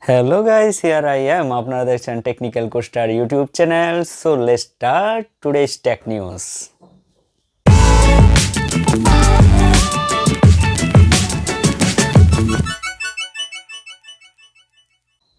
Hello guys, here I am. আপনারা দেখছেন technical coaster YouTube channel. So let's start today's tech news.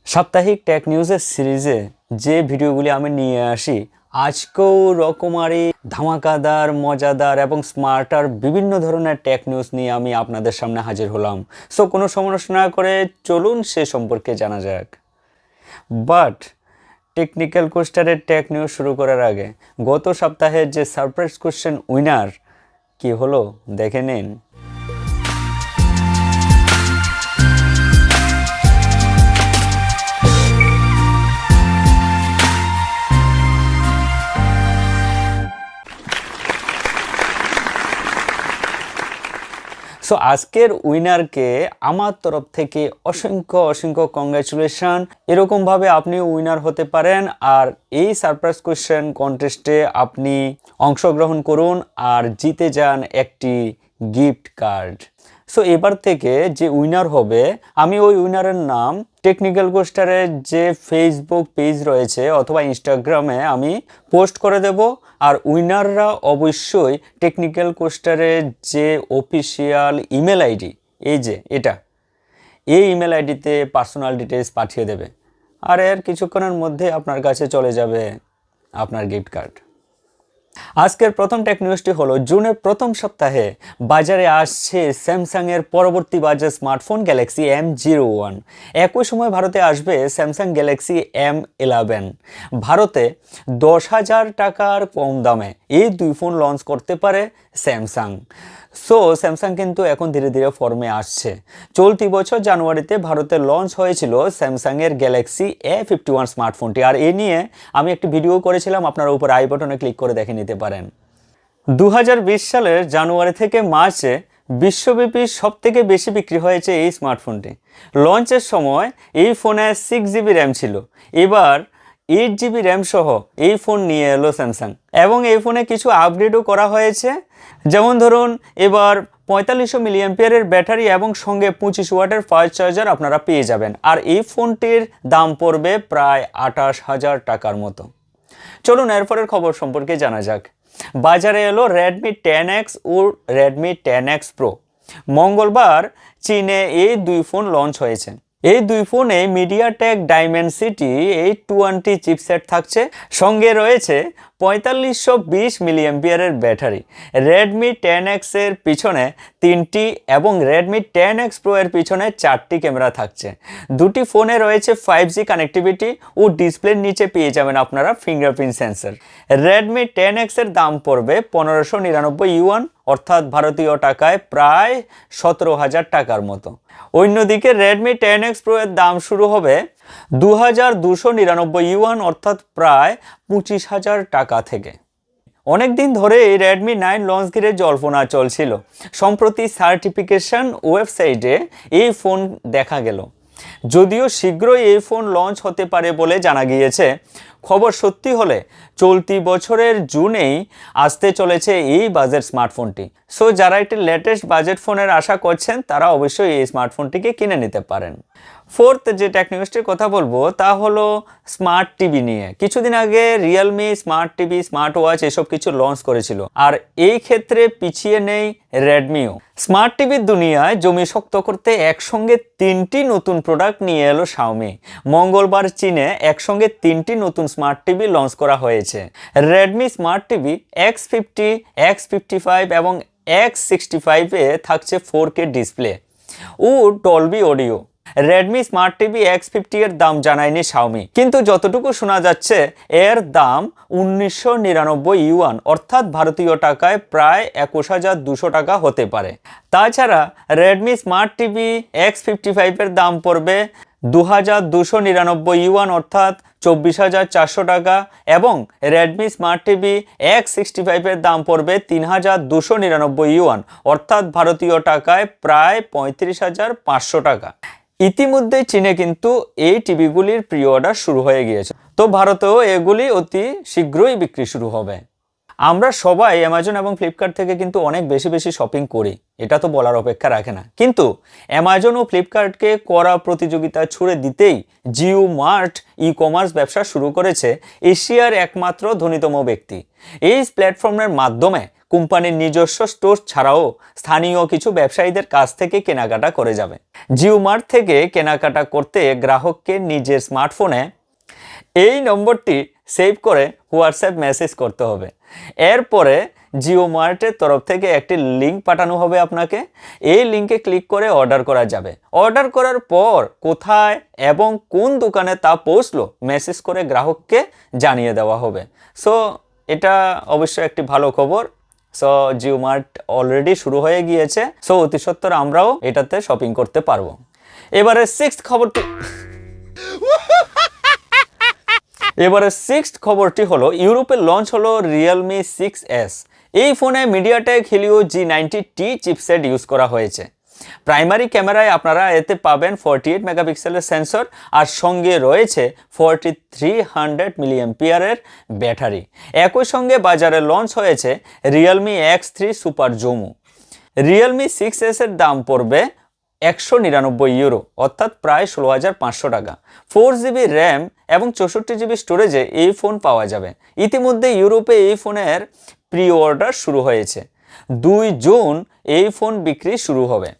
সাপ্তাহিক take নিউজের সিরিজে যে ভিডিওগুলি আমি নিয়ে আসি, আজকেও রকমারি ধামাকাদার, মজাদার এবং স্মার্টার বিভিন্ন ধরনের টেক নিউজ নিয়ে আমি আপনাদের সামনে হাজির হলাম। সো কোনো সমস্যা না করে চলুন সে সম্পর্কে জানা যাক। বাট টেকনিক্যাল কোস্টারের টেক নিউজ শুরু করার আগে গত সপ্তাহের যে সারপ্রাইজ কোশ্চেন উইনার কি হলো দেখে নিন। সো আজকের উইনারকে আমার তরফ থেকে অসংখ্য কংগ্রাচুলেশন। এরকমভাবে আপনি উইনার হতে পারেন আর এই সারপ্রাইজ কোয়েশ্চেন কন্টেস্টে আপনি অংশগ্রহণ করুন আর জিতে যান একটি গিফট কার্ড। সো এবার থেকে যে উইনার হবে, আমি ওই উইনারের নাম টেকনিক্যাল কোস্টারের যে ফেসবুক পেজ রয়েছে অথবা ইনস্টাগ্রামে আমি পোস্ট করে দেব। আর উইনাররা অবশ্যই টেকনিক্যাল কোস্টারের যে অফিসিয়াল ইমেল আইডি, এই যে এই ইমেল আইডিতে পার্সোনাল ডিটেলস পাঠিয়ে দেবে আর এর কিছুক্ষণের মধ্যে আপনার কাছে চলে যাবে আপনার গিফট কার্ড। আজকের প্রথম টেক নিউজটি হলো জুনের প্রথম সপ্তাহে বাজারে আসছে স্যামসাংয়ের পরবর্তী বাজেট স্মার্টফোন গ্যালাক্সি M01। একই সময় ভারতে আসবে স্যামসাং গ্যালাক্সি M11। ভারতে 10,000 টাকার কম দামে এই দুই ফোন লঞ্চ করতে পারে স্যামসাং। সো স্যামসাং কিন্তু এখন ধীরে ধীরে ফর্মে আসছে। চলতি বছর জানুয়ারিতে ভারতে লঞ্চ হয়েছিল স্যামসাংয়ের গ্যালাক্সি A51 স্মার্টফোনটি, আর এ নিয়ে আমি একটি ভিডিও করেছিলাম, আপনারা উপর আই বাটনে ক্লিক করে দেখে নিতে পারেন। 2020 সালের জানুয়ারি থেকে মার্চে বিশ্বব্যাপী সবথেকে বেশি বিক্রি হয়েছে এই স্মার্টফোনটি। লঞ্চের সময় এই ফোনে 6GB র্যাম ছিল, এবার 8GB র্যাম সহ এই ফোন নিয়ে এলো স্যামসাং এবং এই ফোনে কিছু আপগ্রেডও করা হয়েছে। যেমন ধরুন, এবার 4500 মিলিঅ্যাম্পিয়ারের ব্যাটারি এবং সঙ্গে 25 ওয়াটের ফাস্ট চার্জার আপনারা পেয়ে যাবেন। আর এই ফোনটির দাম পড়বে প্রায় 28,000 টাকার মতো। চলুন এরপরের খবর সম্পর্কে জানা যাক। বাজারে এলো Redmi 10X ও Redmi 10X Pro। মঙ্গলবার চীনে এই দুই ফোন লঞ্চ হয়েছে। এই দুই ফোনে মিডিয়াটেক ডাইমেনসিটি 820 চিপসেট থাকছে, সঙ্গে রয়েছে 4520 মিলিঅ্যাম্পিয়ারের ব্যাটারি। Redmi 10X এর পিছনে 3টি এবং Redmi 10X Pro এর পিছনে 4টি ক্যামেরা থাকছে। দুটি ফোনে রয়েছে 5G কানেক্টিভিটি ও ডিসপ্লের নিচে পেয়ে যাবেন আপনারা ফিঙ্গারপ্রিন্ট সেন্সর। Redmi 10X এর দাম পড়বে 1599 ইউয়ান, অর্থাৎ ভারতীয় টাকায় প্রায় 17,000 টাকার মতো। অন্যদিকে Redmi 10X Pro এর দাম শুরু হবে 2299 ইউয়ান, অর্থাৎ প্রায় 25,000 টাকা থেকে। অনেকদিন ধরে এই Redmi 9 লঞ্চ ঘিরে জল্পনা চলছিল। সম্প্রতি সার্টিফিকেশন ওয়েবসাইটে এই ফোন দেখা গেল। যদিও শীঘ্রই এই ফোন লঞ্চ হতে পারে বলে জানা গিয়েছে। খবর সত্যি হলে চলতি বছরের জুনেই আসতে চলেছে এই বাজেট স্মার্টফোনটি। সো যারা একটি লেটেস্ট বাজেট ফোনের আশা করছেন তারা অবশ্যই এই স্মার্টফোনটিকে কিনে নিতে পারেন। ফোর্থ যে টেক নিউজটির কথা বলবো তা হলো স্মার্ট টিভি নিয়ে। কিছুদিন আগে Realme smart TV, smart watch এসব কিছু লঞ্চ করেছিল, আর এই ক্ষেত্রে পিছিয়ে নেই রেডমিও। স্মার্ট টিভির দুনিয়ায় জমি শক্ত করতে একসঙ্গে 3টি নতুন প্রোডাক্ট নিয়ে এলো শাওমি। মঙ্গলবার চীনে একসঙ্গে 3টি নতুন স্মার্ট টিভি লঞ্চ করা হয়েছে। Redmi smart TV X50, X55 এবং X65 এ থাকছে 4K ডিসপ্লে ও Dolby audio. Redmi smart TV X50 এর দাম জানায়নি শাওমি, কিন্তু যতটুকু শোনা যাচ্ছে এর দাম 1999 ইউয়ান, অর্থাৎ ভারতীয় টাকায় প্রায় 21,200 টাকা হতে পারে। তাছাড়া Redmi স্মার্ট টিভি X55 এর দাম পড়বে 2299 ইউয়ান, অর্থাৎ 24,400 টাকা এবং Redmi স্মার্ট টিভি X65 এর দাম পড়বে 3,299 ইউয়ান, অর্থাৎ ভারতীয় টাকায় প্রায় 35,500 টাকা। ইতিমধ্যে চীনে কিন্তু এই টিভিগুলির প্রি অর্ডার শুরু হয়ে গিয়েছে, তো ভারতেও এগুলি অতি শীঘ্রই বিক্রি শুরু হবে। আমরা সবাই অ্যামাজন এবং ফ্লিপকার্ট থেকে কিন্তু অনেক বেশি বেশি শপিং করি, এটা তো বলার অপেক্ষা রাখে না। কিন্তু অ্যামাজন ও ফ্লিপকার্টকে কড়া প্রতিযোগিতা ছুড়ে দিতেই জিও মার্ট ই কমার্স ব্যবসা শুরু করেছে এশিয়ার একমাত্র ধনীতম ব্যক্তি। এই প্ল্যাটফর্মের মাধ্যমে কোম্পানির নিজস্ব স্টোর ছাড়াও স্থানীয় কিছু ব্যবসায়ীদের কাছ থেকে কেনাকাটা করে যাবে। জিও মার্ট থেকে কেনাকাটা করতে গ্রাহককে নিজের স্মার্টফোনে এই নম্বরটি সেভ করে হোয়াটসঅ্যাপ মেসেজ করতে হবে। এরপরে জিও মার্টের তরফ থেকে একটি লিঙ্ক পাঠানো হবে আপনাকে। এই লিঙ্কে ক্লিক করে অর্ডার করা যাবে। অর্ডার করার পর কোথায় এবং কোন দোকানে তা পৌঁছলো মেসেজ করে গ্রাহককে জানিয়ে দেওয়া হবে। সো এটা অবশ্যই একটি ভালো খবর। সো জিও মার্ট অলরেডি শুরু হয়ে গিয়েছে। সো অতি সত্বর আমরাও এটাতে শপিং করতে পারবো। এবারে সিক্সথ খবরটি হলো ইউরোপে লঞ্চ হলো Realme 6s। এই ফোনে MediaTek Helio G90T chipset use করা হয়েছে। প্রাইমারি ক্যামেরায় আপনারা এতে পাবেন 48 মেগাপিক্সেলের সেন্সর আর সঙ্গে রয়েছে 4300 মিলিঅ্যাম্পিয়ারের ব্যাটারি। একই সঙ্গে বাজারে লঞ্চ হয়েছে Realme X3 super zoom. Realme 6s এর দাম পড়বে 199 ইউরো, অর্থাৎ প্রায় 16,500 টাকা। 4GB র্যাম এবং 64GB স্টোরেজে এই ফোন পাওয়া যাবে। ইতিমধ্যে ইউরোপে এই ফোনের প্রি অর্ডার শুরু হয়েছে। 2 জুন এই ফোন বিক্রি শুরু হবে।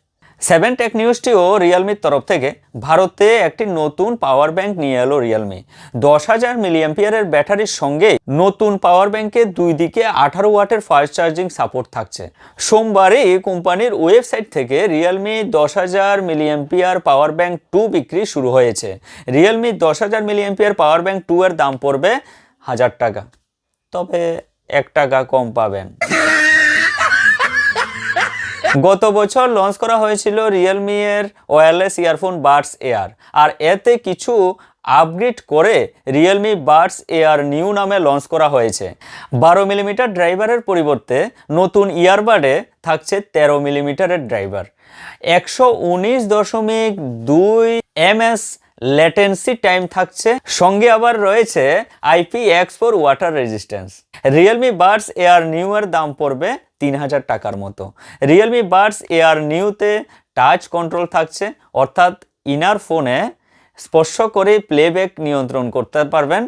7 টেক নিউজটিও রিয়েলমির তরফ থেকে ভারতে একটি নতুন পাওয়ার ব্যাংক নিয়ে এলো রিয়েলমি। 10,000 মিলিঅ্যাম্পিয়ারের ব্যাটারির সঙ্গে নতুন পাওয়ার ব্যাংকে দুই দিকে 18 ওয়াটের ফাস্ট চার্জিং সাপোর্ট থাকছে। সোমবারই কোম্পানির ওয়েবসাইট থেকে রিয়েলমি 10,000 মিলিঅ্যাম্পিয়ার পাওয়ার ব্যাংক 2 বিক্রি শুরু হয়েছে। রিয়েলমি 10,000 মিলিঅ্যাম্পিয়ার পাওয়ার ব্যাংক 2 এর দাম পড়বে 1000 টাকা, তবে 1 টাকা কম পাবেন। গত বছর লঞ্চ করা হয়েছিল রিয়েলমি এর ওয়্যারলেস ইয়ারফোন বাডস এয়ার, আর এতে কিছু আপগ্রেড করে রিয়েলমি বাডস এয়ার নিউ নামে লঞ্চ করা হয়েছে। 12 মিলিমিটার ড্রাইভারের পরিবর্তে নতুন ইয়ারবাডে থাকছে 13 মিলিমিটারের ড্রাইভার। 119.2 ms ল্যাটেন্সি টাইম থাকছে, সঙ্গে আবার রয়েছে IPX4 water resistance. Realme Buds Air Neo এর দাম পড়বে 3000 টাকার মতো। রিয়েলমি বাডস এয়ার নিউতে টাচ কন্ট্রোল থাকছে, অর্থাৎ ইনার ফোনে স্পর্শ করে প্লেব্যাক নিয়ন্ত্রণ করতে পারবেন।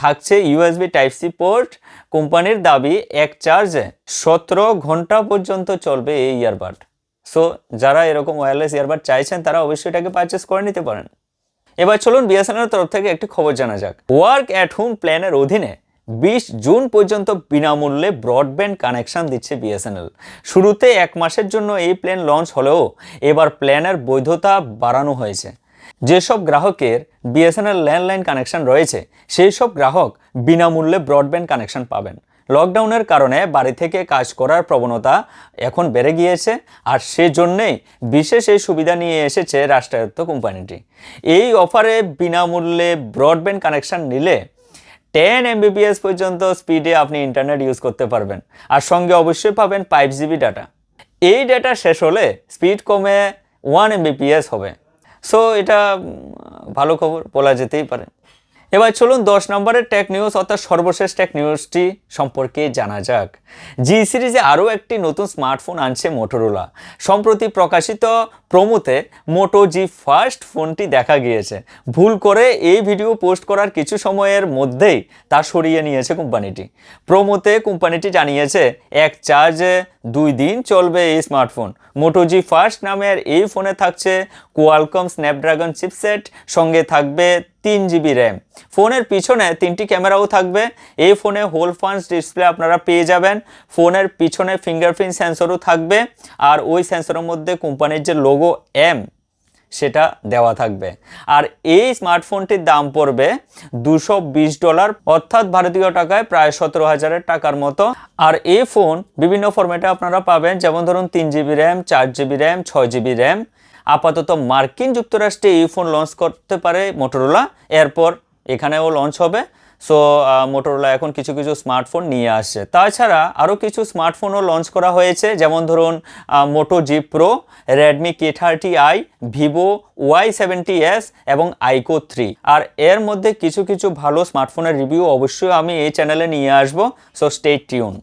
থাকছে USB Type-C পোর্ট। কোম্পানির দাবি এক চার্জে 17 ঘন্টা পর্যন্ত চলবে এই ইয়ারবাড। সো যারা এরকম ওয়্যারলেস ইয়ারবাড চাইছেন তারা অবশ্যই এটাকে পারচেস করে নিতে পারেন। এবার চলুন বিএসএনএল তরফ থেকে একটি খবর জানা যাক। ওয়ার্ক অ্যাট হোম প্ল্যানের অধীনে 20 জুন পর্যন্ত বিনামূল্যে ব্রডব্যান্ড কানেকশন দিচ্ছে বিএসএনএল। শুরুতে 1 মাসের জন্য এই প্ল্যান লঞ্চ হলেও এবার প্ল্যানের বৈধতা বাড়ানো হয়েছে। যেসব গ্রাহকের বিএসএনএল ল্যান্ডলাইন কানেকশন রয়েছে সেই সব গ্রাহক বিনামূল্যে ব্রডব্যান্ড কানেকশন পাবেন। লকডাউনের কারণে বাড়ি থেকে কাজ করার প্রবণতা এখন বেড়ে গিয়েছে, আর সেজন্যই বিশেষ এই সুবিধা নিয়ে এসেছে রাষ্ট্রায়ত্ত কোম্পানিটি। এই অফারে বিনামূল্যে ব্রডব্যান্ড কানেকশন নিলে 10 Mbps পর্যন্ত স্পিডে আপনি ইন্টারনেট ইউজ করতে পারবেন, আর সঙ্গে অবশ্যই পাবেন 5GB ডাটা। এই ডাটা শেষ হলে স্পিড কমে 1 Mbps হবে। সো এটা ভালো খবর বলা যেতেই পারে। এবার চলুন 10 নম্বরের টেক নিউজ অর্থাৎ সর্বশেষ টেক নিউজটি সম্পর্কে জানা যাক। জি সিরিজে আরও একটি নতুন স্মার্টফোন আনছে মোটোরোলা। সম্প্রতি প্রকাশিত প্রোমোতে মোটো জি ফার্স্ট ফোনটি দেখা গিয়েছে। ভুল করে এই ভিডিও পোস্ট করার কিছু সময়ের মধ্যেই তা সরিয়ে নিয়েছে কোম্পানিটি। প্রোমোতে কোম্পানিটি জানিয়েছে এক চার্জে 2 দিন চলবে এই স্মার্টফোন। মোটো জি ফার্স্ট নামের এই ফোনে থাকছে কোয়ালকম স্ন্যাপড্রাগন চিপসেট, সঙ্গে থাকবে 3GB র্যাম। ফোনের পিছনে 3টি ক্যামেরাও থাকবে। এই ফোনে হোল ফান্স ডিসপ্লে আপনারা পেয়ে যাবেন। ফোনের পিছনে ফিঙ্গারপ্রিন্ট সেন্সরও থাকবে, আর ওই সেন্সরের মধ্যে কোম্পানির যে লোগো M সেটা দেওয়া থাকবে। আর এই স্মার্টফোনটির দাম পড়বে $220, অর্থাৎ ভারতীয় টাকায় প্রায় 17,000 টাকার মতো। আর এই ফোন বিভিন্ন ফরম্যাটে আপনারা পাবেন, যেমন ধরুন 3GB RAM, 4GB RAM, 6GB RAM. আপাতত মার্কিন যুক্তরাষ্ট্রে এই ফোন লঞ্চ করতে পারে মোটোরোলা, এরপর এখানেও লঞ্চ হবে। সো মোটোরোলা এখন কিছু কিছু স্মার্টফোন নিয়ে আসছে। তাছাড়া আরও কিছু স্মার্টফোনও লঞ্চ করা হয়েছে, যেমন ধরুন Moto G Pro, Redmi K30i, Vivo Y70s এবং আইকো 3। আর এর মধ্যে কিছু কিছু ভালো স্মার্টফোনের রিভিউ অবশ্যই আমি এই চ্যানেলে নিয়ে আসবো। So stay tune.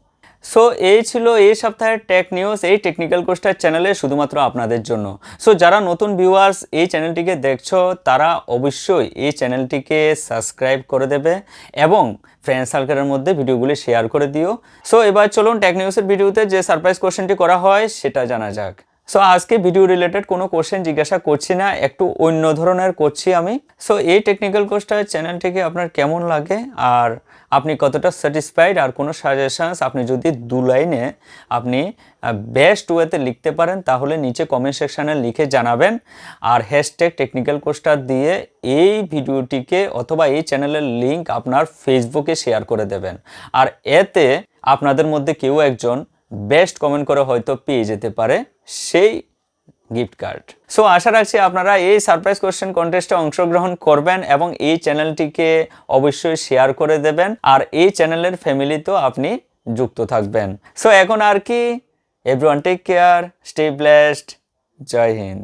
সো এই ছিল এই সপ্তাহের টেক নিউজ এই টেকনিক্যাল কোস্টার চ্যানেলে শুধুমাত্র আপনাদের জন্য। সো যারা নতুন ভিউয়ার্স এই চ্যানেলটিকে দেখছো তারা অবশ্যই এই চ্যানেলটিকে সাবস্ক্রাইব করে দেবে এবং ফ্রেন্ড সার্কেলের মধ্যে ভিডিওগুলি শেয়ার করে দিও। সো এবার চলুন টেক নিউজের ভিডিওতে যে সারপ্রাইজ কোশ্চেনটি করা হয় সেটা জানা যাক। সো আজকে ভিডিও রিলেটেড কোনো কোশ্চেন জিজ্ঞাসা করছি না, একটু অন্য ধরনের করছি আমি। সো এই টেকনিক্যাল কোস্টার চ্যানেলটিকে আপনার কেমন লাগে আর আপনি কতটা স্যাটিসফাইড, আর কোনো সাজেশনস আপনি যদি 2 লাইনে আপনি বেস্ট ওয়েতে লিখতে পারেন তাহলে নিচে কমেন্ট সেকশানে লিখে জানাবেন। আর হ্যাশট্যাগ টেকনিক্যাল কোস্টার দিয়ে এই ভিডিওটিকে অথবা এই চ্যানেলের লিঙ্ক আপনার ফেসবুকে শেয়ার করে দেবেন। আর এতে আপনাদের মধ্যে কেউ একজন বেস্ট কমেন্ট করে হয়তো পেয়ে যেতে পারে সেই গিফট কার্ড। সো আশা রাখছি আপনারা এই সারপ্রাইজ কোশ্চেন কন্টেস্টে অংশগ্রহণ করবেন এবং এই চ্যানেলটিকে অবশ্যই শেয়ার করে দেবেন আর এই চ্যানেলের ফ্যামিলিতেও আপনি যুক্ত থাকবেন। সো এখন আর কি, everyone take care, stay blessed, জয় হিন্দ।